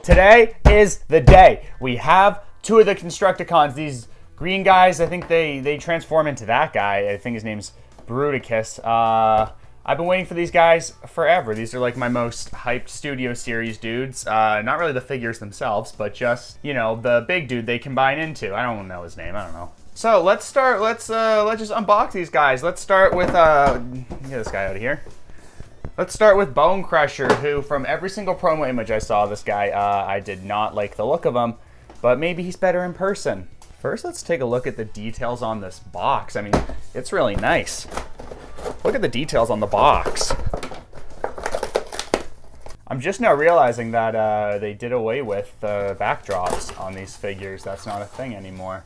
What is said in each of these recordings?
Today is the day. We have two of the Constructicons. These green guys, I think they transform into that guy. I think his name's Bruticus. I've been waiting for these guys forever. These are like my most hyped Studio Series dudes. Not really the figures themselves, but just, you know, the big dude they combine into. I don't know his name, I don't know. So let's start, let's just unbox these guys. Let's start with, get this guy out of here. Let's start with Bonecrusher, who from every single promo image I saw of this guy, I did not like the look of him, but maybe he's better in person. First, let's take a look at the details on this box. I mean, it's really nice. Look at the details on the box. I'm just now realizing that they did away with the backdrops on these figures. That's not a thing anymore.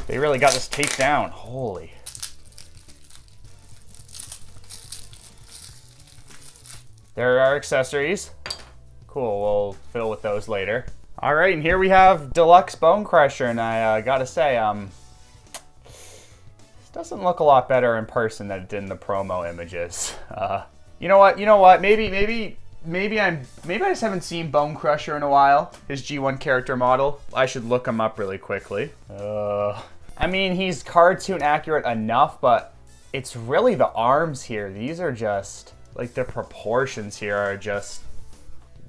They really got this taped down. Holy. There are accessories. Cool, we'll fiddle with those later. All right, and here we have Deluxe Bonecrusher, and I gotta say, this doesn't look a lot better in person than it did in the promo images. You know what? Maybe I just haven't seen Bonecrusher in a while. His G1 character model. I should look him up really quickly. I mean, he's cartoon accurate enough, but it's really the arms here. These are just, like, the proportions here are just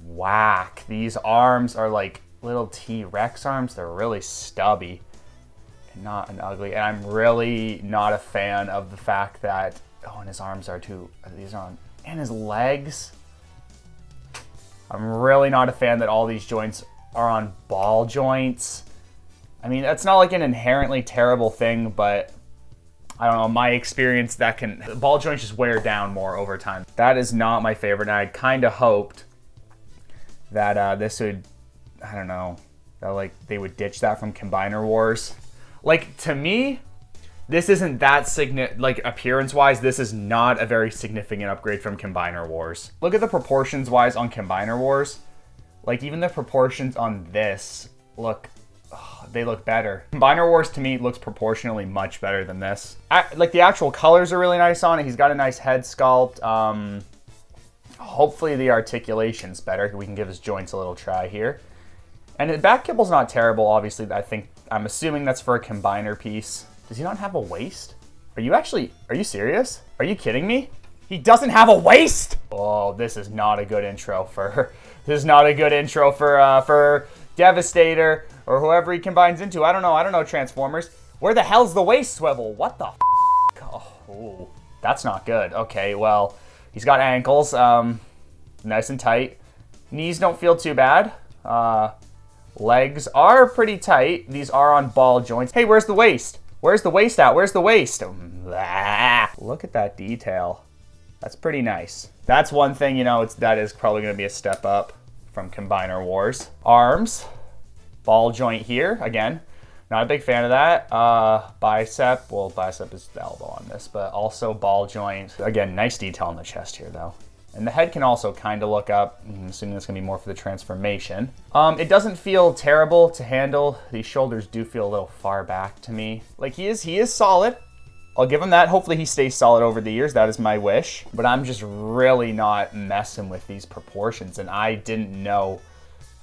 whack. These arms are like little T-Rex arms. They're really stubby and not an ugly. And I'm really not a fan of the fact that, oh, and his arms are too, these are on, and his legs. I'm really not a fan that all these joints are on ball joints. I mean, that's not like an inherently terrible thing, but I don't know, my experience, that the ball joints just wear down more over time. That is not my favorite, and I kind of hoped that this would, I don't know, that like they would ditch that from Combiner Wars. Like, to me, this isn't that like appearance-wise, this is not a very significant upgrade from Combiner Wars. Look at the proportions-wise on Combiner Wars. Like, even the proportions on this look, they look better. Combiner Wars, to me, looks proportionally much better than this. Like, the actual colors are really nice on it. He's got a nice head sculpt. Hopefully the articulation's better. We can give his joints a little try here. And the back kibble's not terrible, obviously. I'm assuming that's for a combiner piece. Does he not have a waist? Are you serious? Are you kidding me? He doesn't have a waist? Oh, this is not a good intro for Devastator or whoever he combines into. I don't know, Transformers. Where the hell's the waist swivel? What the f? Oh, that's not good. Okay, well, he's got ankles, nice and tight. Knees don't feel too bad. Legs are pretty tight. These are on ball joints. Hey, where's the waist? Where's the waist at? Where's the waist? Look at that detail. That's pretty nice. That's one thing, you know, that is probably gonna be a step up from Combiner Wars. Arms, ball joint here. Again, not a big fan of that. Bicep, well, bicep is the elbow on this, but also ball joint. Again, nice detail on the chest here, though. And the head can also kind of look up. I'm assuming that's going to be more for the transformation. It doesn't feel terrible to handle. These shoulders do feel a little far back to me. Like, he is solid. I'll give him that. Hopefully he stays solid over the years. That is my wish. But I'm just really not messing with these proportions. And I didn't know.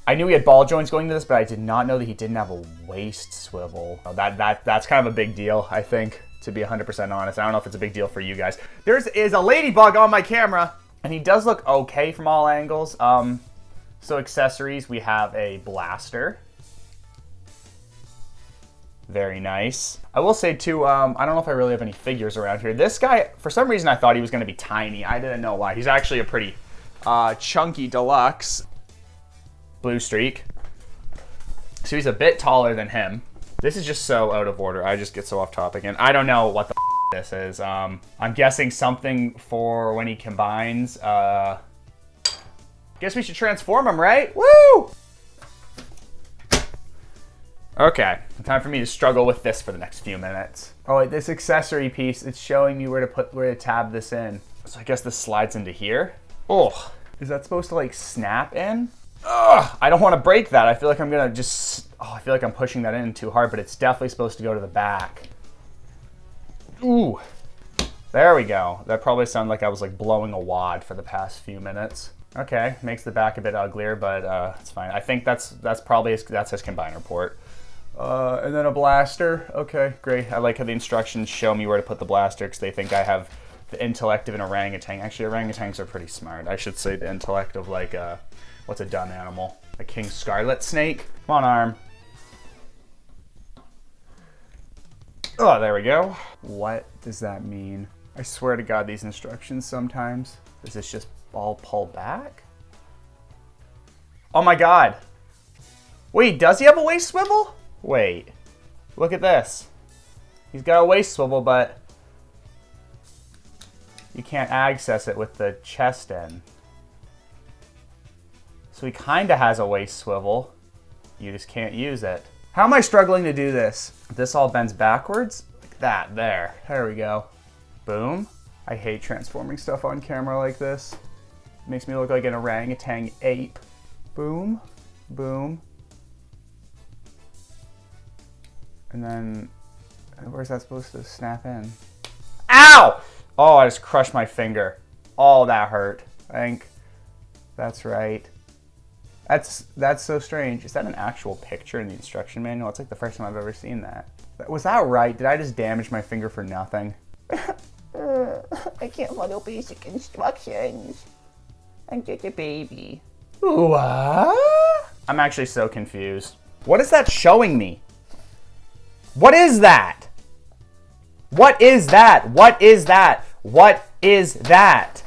I knew he had ball joints going to this, but I did not know that he didn't have a waist swivel. That's kind of a big deal, I think, to be 100% honest. I don't know if it's a big deal for you guys. There is a ladybug on my camera. And he does look okay from all angles. So accessories, we have a blaster. Very nice. I will say too, I don't know if I really have any figures around here. This guy, for some reason I thought he was gonna be tiny. I didn't know why. He's actually a pretty chunky deluxe. Blue streak. So he's a bit taller than him. This is just so out of order. I just get so off topic. And I don't know what the this is. I'm guessing something for when he combines. Guess we should transform him, right? Woo! Okay, time for me to struggle with this for the next few minutes. Oh, wait, this accessory piece, it's showing me where to tab this in. So I guess this slides into here. Oh, is that supposed to like snap in? Ugh, I don't want to break that. I feel like I'm gonna just, I feel like I'm pushing that in too hard, but it's definitely supposed to go to the back. Ooh, there we go. That probably sounded like I was like blowing a wad for the past few minutes. Okay, makes the back a bit uglier, but it's fine. I think that's probably his combiner port. And then a blaster. Okay, great. I like how the instructions show me where to put the blaster because they think I have the intellect of an orangutan. Actually, orangutans are pretty smart. I should say the intellect of like what's a dumb animal? A king scarlet snake. Come on, arm. Oh, there we go. What does that mean? I swear to God, these instructions sometimes. Does this just all pull back? Oh my God. Wait, does he have a waist swivel? Wait, look at this. He's got a waist swivel, but you can't access it with the chest in. So he kind of has a waist swivel. You just can't use it. How am I struggling to do this? This all bends backwards? Like that, there. There we go. Boom. I hate transforming stuff on camera like this. It makes me look like an orangutan ape. Boom, boom. And then, where's that supposed to snap in? Ow! Oh, I just crushed my finger. Oh, that hurt. I think that's right. That's so strange. Is that an actual picture in the instruction manual? It's like the first time I've ever seen that. Was that right? Did I just damage my finger for nothing? I can't follow basic instructions. I'm just a baby. What? I'm actually so confused. What is that showing me? What is that? What is that? What is that? What is that?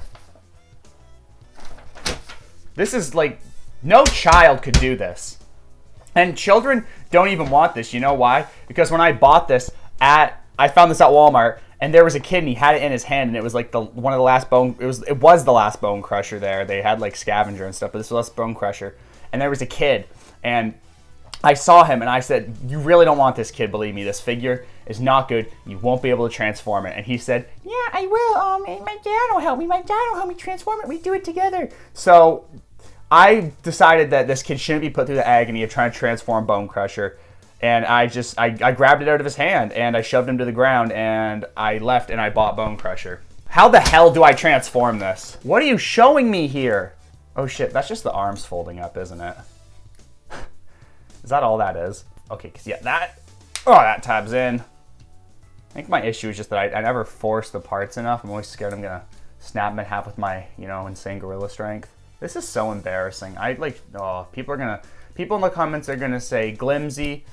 This is like, no child could do this. And children don't even want this. You know why? Because when I bought this I found this at Walmart, and there was a kid and he had it in his hand, and it was like one of the last bone. It was the last Bonecrusher there. They had like Scavenger and stuff, but this was the last Bonecrusher. And there was a kid, and I saw him, and I said, "You really don't want this, kid. Believe me, this figure is not good. You won't be able to transform it." And he said, "Yeah, I will. And my dad will help me. My dad will help me transform it. We do it together." So I decided that this kid shouldn't be put through the agony of trying to transform Bonecrusher. And I grabbed it out of his hand, and I shoved him to the ground, and I left, and I bought Bonecrusher. How the hell do I transform this? What are you showing me here? Oh shit, that's just the arms folding up, isn't it? Is that all that is? Okay, because yeah, that tabs in. I think my issue is just that I never force the parts enough. I'm always scared I'm gonna snap them in half with my, insane gorilla strength. This is so embarrassing. People in the comments are gonna say, Glimsy,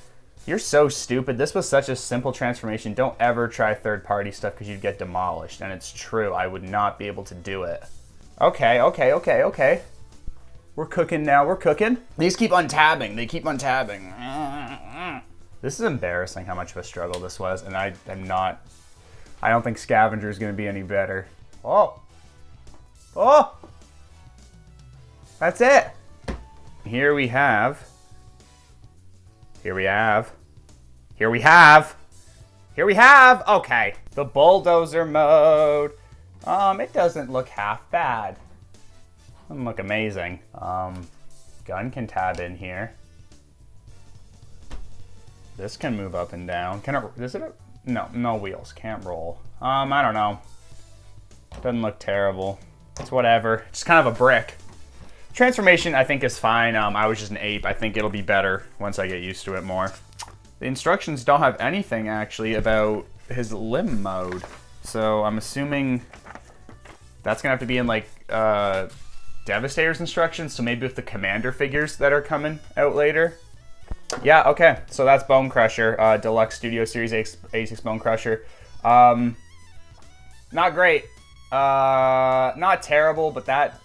you're so stupid. This was such a simple transformation. Don't ever try third-party stuff because you'd get demolished. And it's true. I would not be able to do it. Okay. We're cooking now. We're cooking. These keep untabbing. They keep untabbing. This is embarrassing how much of a struggle this was. And I don't think Scavenger is going to be any better. Oh! That's it. Here we have. Okay, the bulldozer mode. It doesn't look half bad. Doesn't look amazing. Gun can tab in here. This can move up and down. No wheels, can't roll. I don't know. Doesn't look terrible. It's whatever. It's kind of a brick. Transformation, I think, is fine. I was just an ape. I think it'll be better once I get used to it more. The instructions don't have anything, actually, about his limb mode. So I'm assuming that's going to have to be in, like, Devastator's instructions. So maybe with the Commander figures that are coming out later. Yeah, okay. So that's Bonecrusher, Deluxe Studio Series 86 Bonecrusher. Not great. Not terrible, but that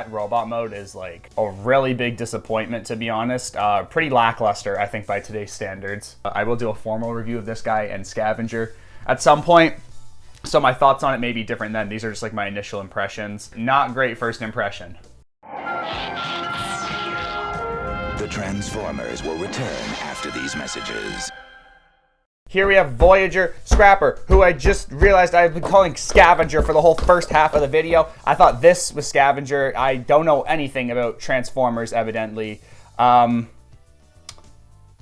robot mode is like a really big disappointment, to be honest. Pretty lackluster, I think, by today's standards. I will do a formal review of this guy and Scavenger at some point, so my thoughts on it may be different then. These are just like my initial impressions. Not great first impression. The Transformers will return after these messages. Here we have Voyager Scrapper, who I just realized I've been calling Scavenger for the whole first half of the video. I thought this was Scavenger. I don't know anything about Transformers, evidently.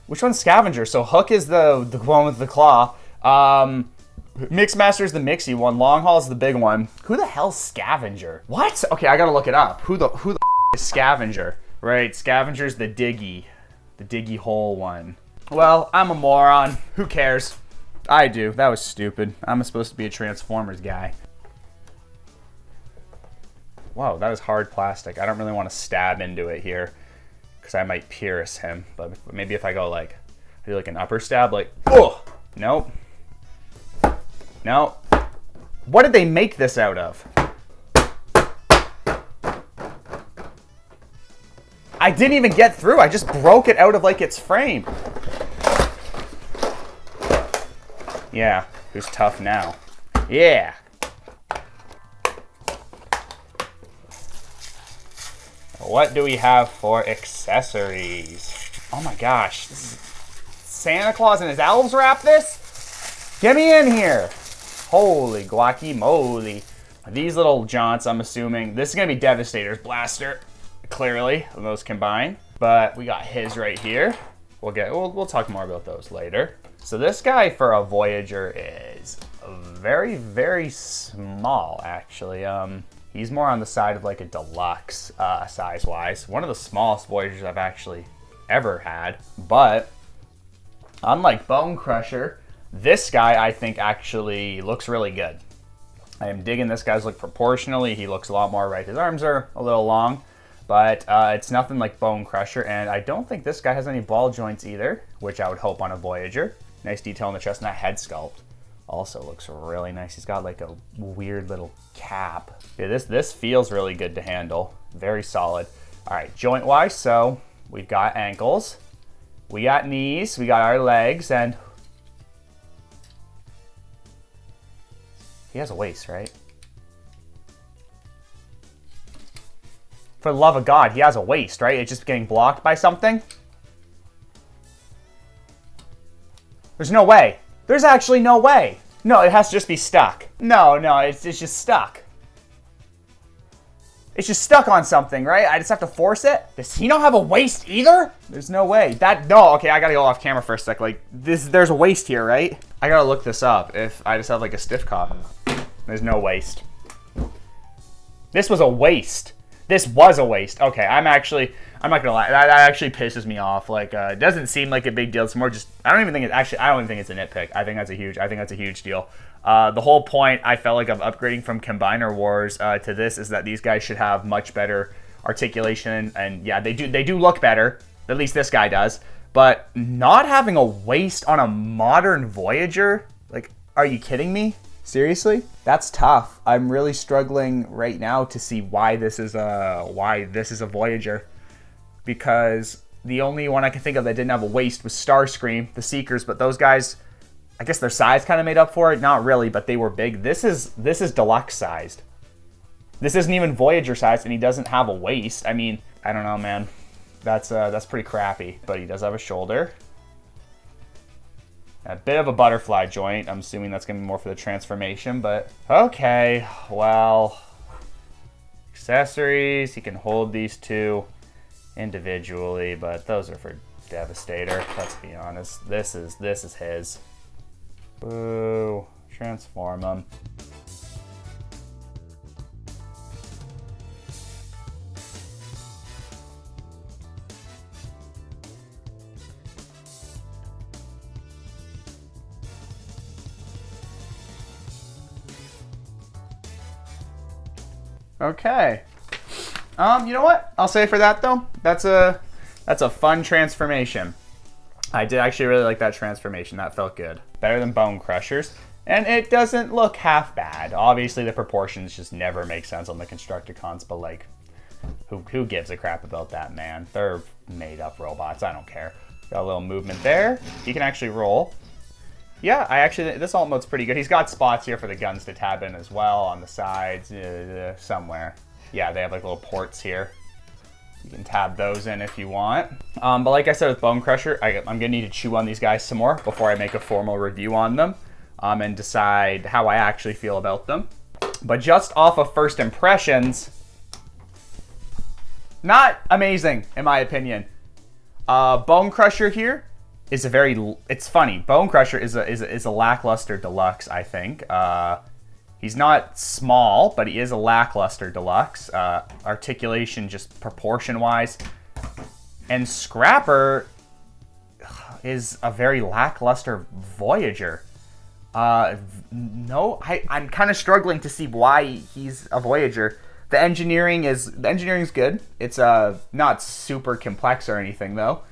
Which one's Scavenger? So Hook is the one with the claw. Mixmaster is the mixy one. Long Haul is the big one. Who the hell's Scavenger? What? Okay, I gotta look it up. Who the Scavenger. Right, Scavenger's the diggy hole one. Well, I'm a moron. Who cares? I do. That was stupid. I'm supposed to be a Transformers guy. Whoa, that is hard plastic. I don't really want to stab into it here because I might pierce him. But maybe if I go like, do like an upper stab, like, oh, nope. No. What did they make this out of? I didn't even get through. I just broke it out of like its frame. Yeah, who's tough now? Yeah. What do we have for accessories? Oh my gosh. Santa Claus and his elves wrap this? Get me in here. Holy guacamole. These little jaunts, I'm assuming. This is going to be Devastator's blaster. Clearly, those combined. But we got his right here. We'll talk more about those later. So this guy for a Voyager is very, very small, actually. He's more on the side of like a deluxe size-wise. One of the smallest Voyagers I've actually ever had. But unlike Bonecrusher, this guy I think actually looks really good. I am digging this guy's look proportionally. He looks a lot more right. His arms are a little long. But it's nothing like Bonecrusher, and I don't think this guy has any ball joints either, which I would hope on a Voyager. Nice detail on the chest, and that head sculpt also looks really nice. He's got like a weird little cap. Yeah, this feels really good to handle. Very solid. All right, joint-wise, so we've got ankles, we got knees, we got our legs, and he has a waist, right? For the love of God, he has a waist, right? It's just getting blocked by something. There's no way. There's actually no way. No, it has to just be stuck. No, it's just stuck. It's just stuck on something, right? I just have to force it. Does he not have a waist either? There's no way. No, okay, I gotta go off camera for a sec. Like, there's a waist here, right? I gotta look this up if I just have like a stiff cop. There's no waist. This was a waist. This was a waste. Okay, I'm not gonna lie. That actually pisses me off. Like, it doesn't seem like a big deal. It's more just, I don't even think it's a nitpick. I think that's a huge deal. The whole point I felt like of upgrading from Combiner Wars to this is that these guys should have much better articulation, and yeah, they do look better. At least this guy does. But not having a waist on a modern Voyager, like, are you kidding me? Seriously? That's tough. I'm really struggling right now to see why this is a Voyager. Because the only one I can think of that didn't have a waist was Starscream, the Seekers, but those guys, I guess their size kind of made up for it. Not really, but they were big. This is deluxe sized. This isn't even Voyager sized, and he doesn't have a waist. I mean, I don't know, man. That's pretty crappy. But he does have a shoulder. A bit of a butterfly joint. I'm assuming that's going to be more for the transformation, but okay. Well, accessories. He can hold these two individually, but those are for Devastator. Let's be honest. This is his. Boo. Transform him. Okay. You know what? I'll say for that though, that's a fun transformation. I did actually really like that transformation. That felt good. Better than Bonecrushers. And it doesn't look half bad. Obviously the proportions just never make sense on the Constructicons, but like, who gives a crap about that, man? They're made up robots. I don't care. Got a little movement there. He can actually roll. Yeah, this alt mode's pretty good. He's got spots here for the guns to tab in as well on the sides, somewhere. Yeah, they have like little ports here. You can tab those in if you want. But like I said with Bonecrusher, I'm gonna need to chew on these guys some more before I make a formal review on them and decide how I actually feel about them. But just off of first impressions, not amazing in my opinion. Bonecrusher here is it's funny. Bonecrusher is a lackluster deluxe, I think. He's not small, but he is a lackluster deluxe. Articulation just proportion-wise. And Scrapper is a very lackluster Voyager. No, I'm kind of struggling to see why he's a Voyager. The engineering is good. It's not super complex or anything though.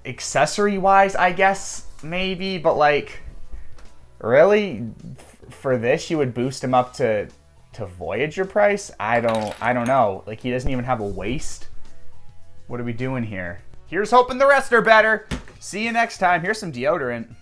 Accessory-wise, I guess maybe, but like, really, for this you would boost him up to Voyager price? I don't know. Like, he doesn't even have a waist. What are we doing here? Here's hoping the rest are better. See you next time. Here's some deodorant.